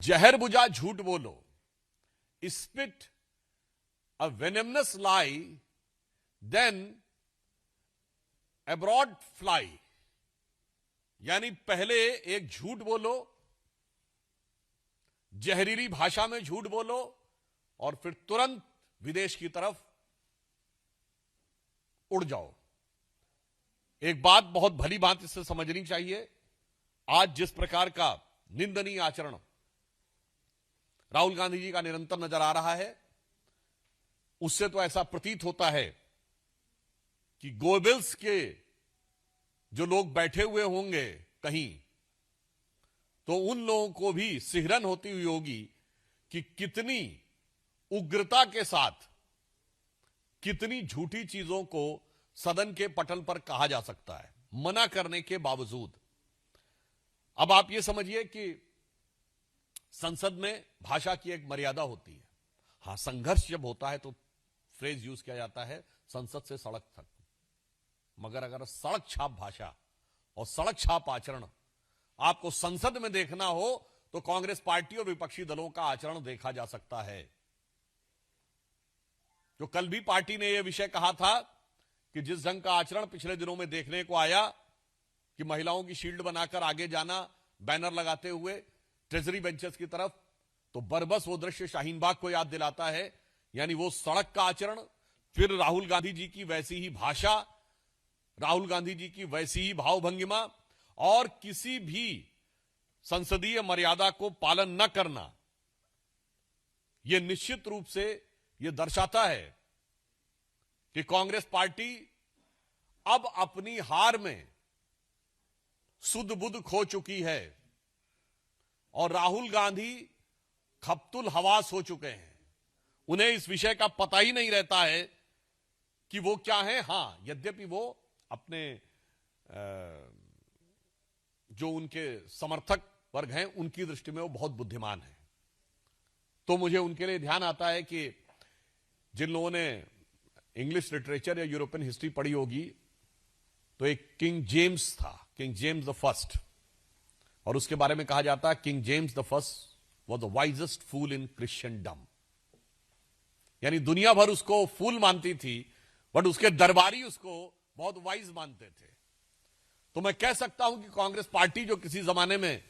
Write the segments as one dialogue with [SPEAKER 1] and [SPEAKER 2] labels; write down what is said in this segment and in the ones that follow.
[SPEAKER 1] जहर बुझा झूठ बोलो, स्पिट अ वेनेमनस लाई, देन अब्रॉड फ्लाई। यानी पहले एक झूठ बोलो, जहरीली भाषा में झूठ बोलो, और फिर तुरंत विदेश की तरफ उड़ जाओ। एक बात बहुत भली बात इससे समझनी चाहिए, आज जिस प्रकार का निंदनीय आचरण राहुल गांधी जी का निरंतर नजर आ रहा है, उससे तो ऐसा प्रतीत होता है कि गोबेल्स के जो लोग बैठे हुए होंगे कहीं, तो उन लोगों को भी सिहरन होती हुई होगी कि कितनी उग्रता के साथ कितनी झूठी चीजों को सदन के पटल पर कहा जा सकता है, मना करने के बावजूद। अब आप यह समझिए कि संसद में भाषा की एक मर्यादा होती है। हां, संघर्ष जब होता है तो फ्रेज यूज किया जाता है संसद से सड़क तक, मगर अगर सड़क छाप भाषा और सड़क छाप आचरण आपको संसद में देखना हो तो कांग्रेस पार्टी और विपक्षी दलों का आचरण देखा जा सकता है। जो कल भी पार्टी ने यह विषय कहा था कि जिस ढंग का आचरण पिछले दिनों में देखने को आया कि महिलाओं की शील्ड बनाकर आगे जाना, बैनर लगाते हुए ट्रेजरी बेंचेस की तरफ, तो बरबस वो दृश्य शाहीन बाग को याद दिलाता है। यानी वो सड़क का आचरण, फिर राहुल गांधी जी की वैसी ही भाषा, राहुल गांधी जी की वैसी ही भावभंगिमा, और किसी भी संसदीय मर्यादा को पालन न करना, यह निश्चित रूप से यह दर्शाता है कि कांग्रेस पार्टी अब अपनी हार में सुध बुध खो चुकी है और राहुल गांधी खप्तुल हवास हो चुके हैं। उन्हें इस विषय का पता ही नहीं रहता है कि वो क्या है। हां, यद्यपि वो अपने जो उनके समर्थक वर्ग हैं उनकी दृष्टि में वो बहुत बुद्धिमान है। तो मुझे उनके लिए ध्यान आता है कि जिन लोगों ने इंग्लिश लिटरेचर या यूरोपियन हिस्ट्री पढ़ी होगी, तो एक किंग जेम्स था, किंग जेम्स द फर्स्ट, और उसके बारे में कहा जाता है King James the first was the wisest fool in Christendom. यानी दुनिया भर उसको फूल मानती थी, बट उसके दरबारी उसको बहुत वाइज मानते थे। तो मैं कह सकता हूं कि कांग्रेस पार्टी जो किसी जमाने में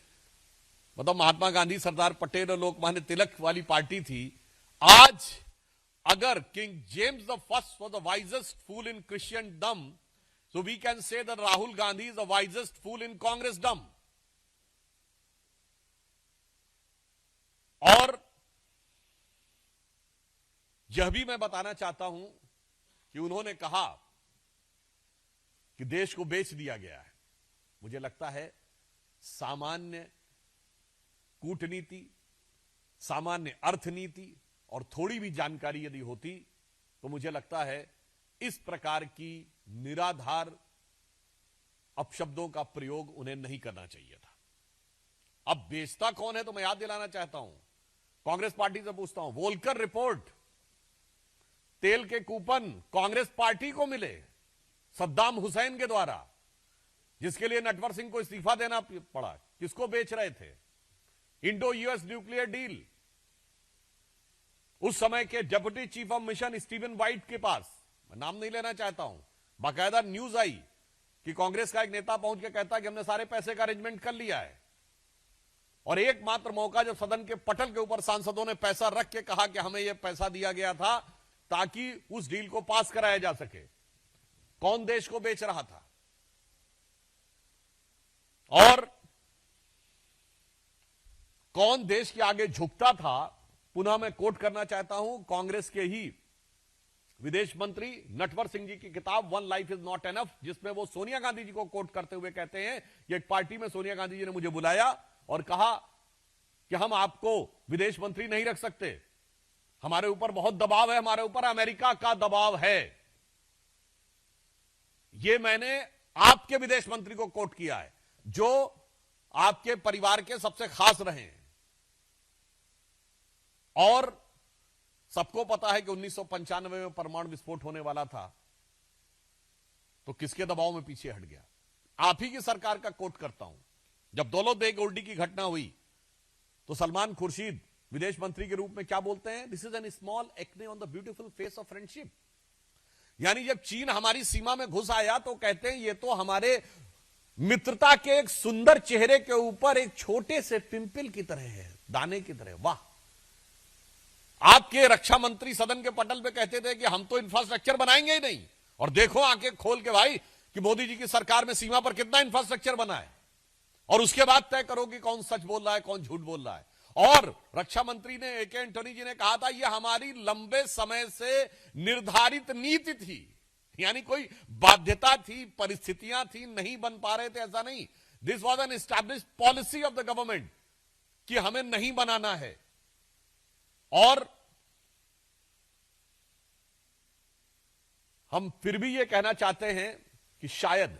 [SPEAKER 1] मतलब महात्मा गांधी, सरदार पटेल और लोकमान्य तिलक वाली पार्टी थी, आज अगर King James the first was the wisest fool in Christendom, so we can say that Rahul Gandhi is the wisest fool in Congressdom. और यह भी मैं बताना चाहता हूं कि उन्होंने कहा कि देश को बेच दिया गया है। मुझे लगता है सामान्य कूटनीति, सामान्य अर्थनीति और थोड़ी भी जानकारी यदि होती तो मुझे लगता है इस प्रकार की निराधार अपशब्दों का प्रयोग उन्हें नहीं करना चाहिए था। अब बेचता कौन है तो मैं याद दिलाना चाहता हूं, कांग्रेस पार्टी से पूछता हूं, वोल्कर रिपोर्ट, तेल के कूपन कांग्रेस पार्टी को मिले सद्दाम हुसैन के द्वारा, जिसके लिए नटवर सिंह को इस्तीफा देना पड़ा। किसको बेच रहे थे? इंडो यूएस न्यूक्लियर डील, उस समय के deputy chief of mission Steven white के पास, मैं नाम नहीं लेना चाहता हूं, बाकायदा न्यूज आई कि कांग्रेस का एक नेता पहुंच के कहता कि हमने सारे पैसे का अरेंजमेंट कर लिया है। और एकमात्र मौका जब सदन के पटल के ऊपर सांसदों ने पैसा रख के कहा कि हमें यह पैसा दिया गया था ताकि उस डील को पास कराया जा सके। कौन देश को बेच रहा था? और कौन देश के आगे झुकता था? पुनः मैं कोट करना चाहता हूं कांग्रेस के ही विदेश मंत्री नटवर सिंह जी की किताब one life is not enough, जिसमें वो सोनिया गांधी जी को कोट करते हुए कहते हैं कि एक पार्टी में सोनिया गांधी जी ने मुझे बुलाया और कहा कि हम आपको विदेश मंत्री नहीं रख सकते, हमारे ऊपर बहुत दबाव है, हमारे ऊपर अमेरिका का दबाव है। यह मैंने आपके विदेश मंत्री को कोट किया है जो आपके परिवार के सबसे खास रहे हैं। और सबको पता है कि 1995 में परमाणु विस्फोट होने वाला था, तो किसके दबाव में पीछे हट गया? आप ही की सरकार का कोट करता हूं। जब दौलत बेग ओल्डी की घटना हुई तो सलमान खुर्शीद विदेश मंत्री के रूप में क्या बोलते हैं? This is an small acne on the beautiful face of friendship. यानी जब चीन हमारी सीमा में घुस आया तो कहते हैं ये तो हमारे मित्रता के एक सुंदर चेहरे के ऊपर एक छोटे से पिंपल की तरह है, दाने की तरह। वाह! आपके रक्षा मंत्री सदन के पटल पे कहते थे कि हम तो इंफ्रास्ट्रक्चर बनाएंगे ही नहीं, और देखो आंखें खोल के भाई कि मोदी जी की सरकार में सीमा पर कितना इंफ्रास्ट्रक्चर बना है, और उसके बाद तय करो कि कौन सच बोल रहा है कौन झूठ बोल रहा है। और रक्षा मंत्री ने ए के एंटोनी जी ने कहा था यह हमारी लंबे समय से निर्धारित नीति थी, यानी कोई बाध्यता थी, परिस्थितियां थी, नहीं बन पा रहे थे, ऐसा नहीं। This was an established policy of the government कि हमें नहीं बनाना है। और हम फिर भी यह कहना चाहते हैं कि शायद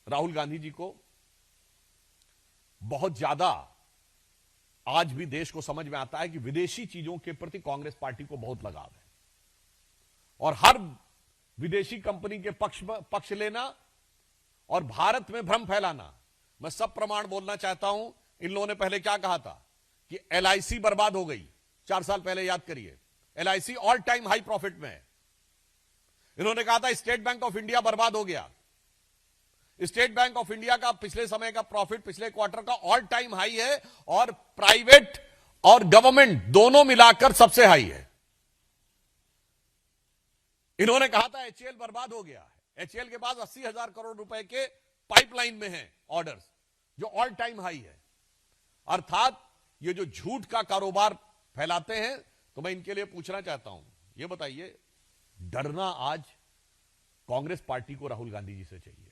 [SPEAKER 1] राहुल गांधी जी को बहुत ज्यादा आज भी देश को समझ में आता है कि विदेशी चीजों के प्रति कांग्रेस पार्टी को बहुत लगाव है, और हर विदेशी कंपनी के पक्ष लेना और भारत में भ्रम फैलाना। मैं सब प्रमाण बोलना चाहता हूं। इन लोगों ने पहले क्या कहा था कि एलआईसी बर्बाद हो गई, 4 साल पहले, याद करिए। LIC all time high profit में है। इन्होंने कहा था स्टेट बैंक ऑफ इंडिया बर्बाद हो गया। स्टेट बैंक ऑफ इंडिया का पिछले समय का प्रॉफिट पिछले क्वार्टर का ऑल टाइम हाई है, और प्राइवेट और गवर्नमेंट दोनों मिलाकर सबसे हाई है। इन्होंने कहा था एचएएल बर्बाद हो गया है। एचएएल के पास 80,000 करोड़ रुपए के पाइपलाइन में हैं ऑर्डर्स, जो ऑल टाइम हाई है। अर्थात ये जो झूठ का कारोबार फैलाते हैं, तो मैं इनके लिए पूछना चाहता हूं, ये बताइए, डरना आज कांग्रेस पार्टी को राहुल गांधी जी से चाहिए?